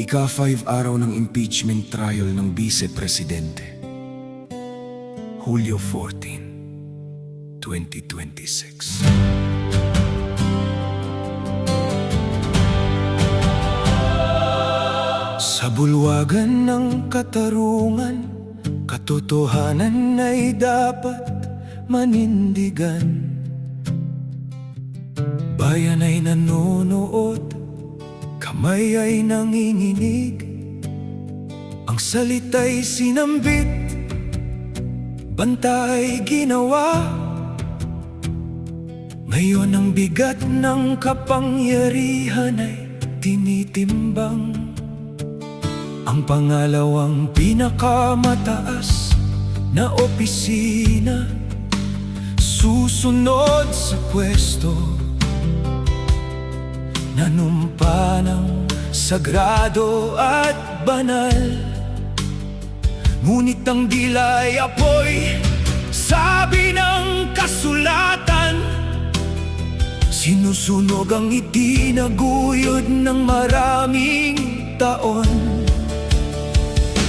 Ika-5 araw ng impeachment trial ng Vice Presidente. Hulyo 14, 2026. Sa bulwagan ng katarungan, katotohanan ay dapat manindigan. Bayan ay nanonood, kamay ay nanginginig, ang salita'y sinambit, banta ay ginawa. Ngayon ang bigat ng kapangyarihan ay tinitimbang. Ang pangalawang pinakamataas na opisina susunod sa pwesto, nanumpa ng sagrado at banal. Ngunit ang dila'y apoy, sabi ng kasulatan, sinusunog ang itinaguyod ng maraming taon.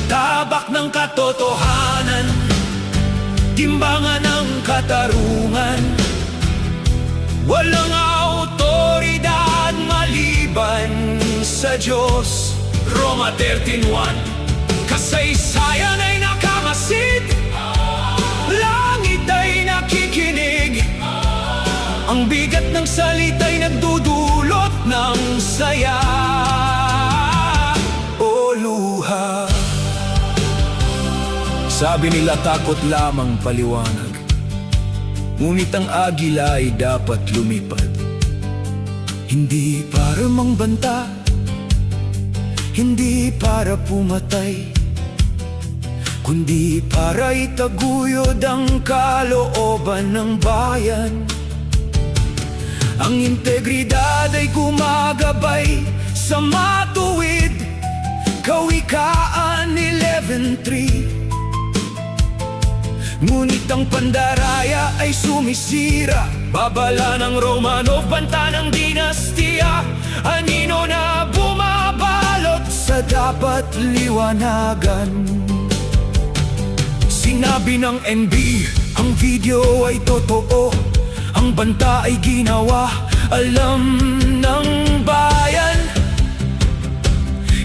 Tabak ng katotohanan, timbangan ng katarungan, walang autoridad maliban sa Diyos. Roma 13:1. Kasaysayan ay nakamasid, langit ay nakikinig, ang bigat ng salita'y nagdudulot ng saya o luha. Sabi nila takot lamang paliwanag, ngunit ang agila ay dapat lumipad. Hindi para mangbanta, hindi para pumatay, kundi para itaguyod ang kalooban ng bayan. Ang integridad ay gumagabay sa matuwid, Kawikaan 11:3. Ngunit ang pandaraya ay sumisira, babala ng Romanov, banta ng dinastiya, anino na bumabalot sa dapat liwanagan. Sinabi ng NB, ang video ay totoo, ang banta ay ginawa, alam ng bayan.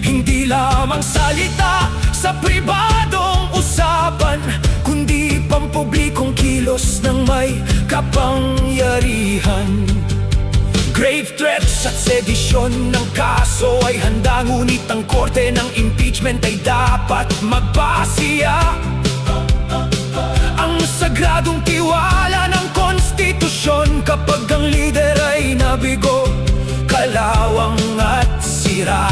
Hindi lamang salita sa pribadong usapan, kundi pampublikong kilos ng may kapangyarihan. Grave threats at sedisyon ng kaso ay handa, ngunit ang korte ng impeachment ay dapat magbasiya. Ang sagradong tiwala ng konstitusyon, kapag ang lider ay nabigo, kalawang at sira.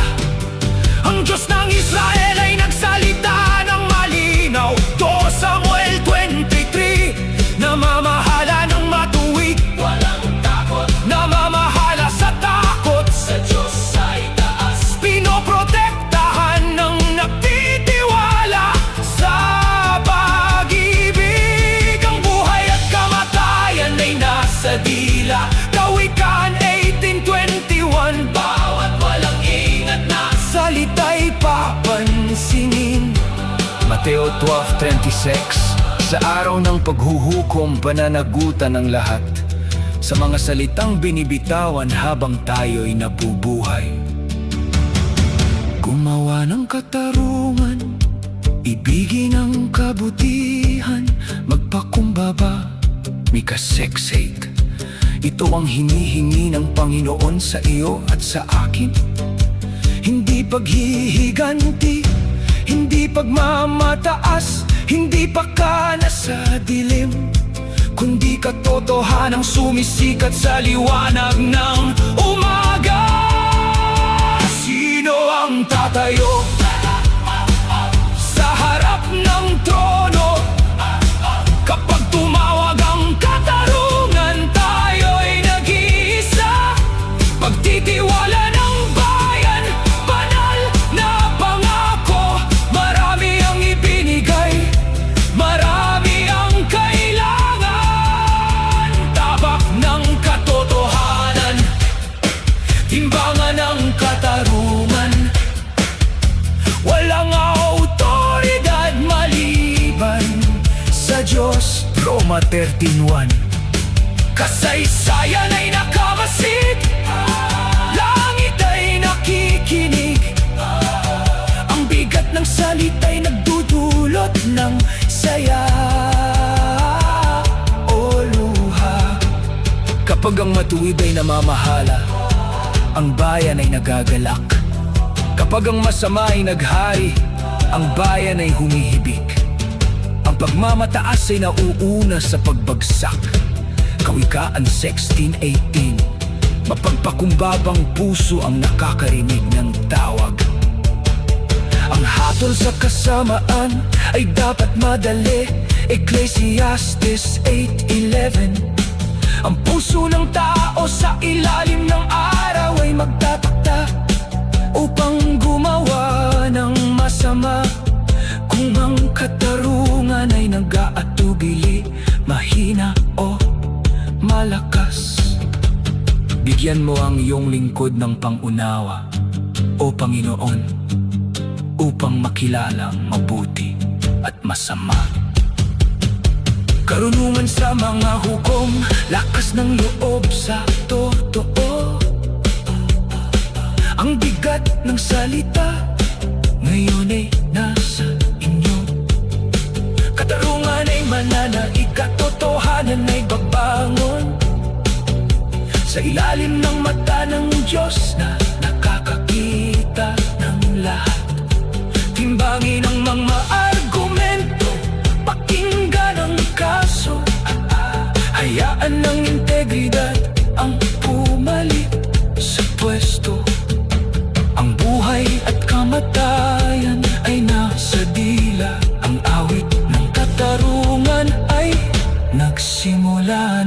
Ang Diyos ng Israel ay nagsalita ng malinaw, 2 Samuel 23. Namamahala ng matuwid, walang takot, namamahala sa takot, sa Diyos ay taas. Pinoprotektahan ng nagtitiwala sa pag-ibig. Ang buhay at kamatayan ay nasa dila, Kawikaan 18:21. Bawat walang ingat na salita'y papansinin. Mateo 12:36. Sa araw ng paghuhukom, pananagutan ng lahat sa mga salitang binibitawan habang tayo'y nabubuhay. Gumawa ng katarungan, ibigin ang kabutihan, magpakumbaba, Mika 6:8. Ito ang hinihingi ng Panginoon sa iyo at sa akin. Hindi paghihiganti, hindi pagmamataas, hindi pakana sa dilim, kundi katotohanang sumisikat sa liwanag ng umaga. Sino ang tatayo sa harap ng trono? Kapag tumawag ang katarungan, tayo'y nag-iisa. Pagtitiwala ng bayan, banal na pangako, marami ang ibinigay, marami ang kailangan. Tabak ng katotohanan, timbangan ng katarungan, Roma 13:1. Kasaysayan ay nakamasid, langit ay nakikinig, ang bigat ng salita'y nagdudulot ng saya o luha. Kapag ang matuwid ay namamahala, ang bayan ay nagagalak. Kapag ang masama ay naghari, ang bayan ay humihibik. Ang pagmamataas ay nauuna sa pagbagsak. Kawikaan 16:18. Mapagpakumbabang puso ang nakakarinig ng tawag. Ang hatol sa kasamaan ay dapat madali. Ecclesiastes 8:11. Ang puso ng tao sa ilalim ng araw ay magtatakda upang gumawa ng masama. Kung ang katarungan ay nag-aatubili, mahina o malakas, bigyan mo ang iyong lingkod ng pangunawa, o Panginoon, upang makilalang mabuti at masama. Karunungan sa mga hukom, lakas ng loob sa totoo. Ang bigat ng salita ngayon ay nasa inyo. Katarungan ay mananaig, katotohanan ay babangon sa ilalim ng mata ng Diyos na nakakakita ng lahat. Timbangin ang mga argumento, pakinggan ang kaso, hayaan ng integridad ang pumalit sa pwesto. Ang buhay at kamatayan ay nasa dila, ang awit ng katarungan ay nagsimula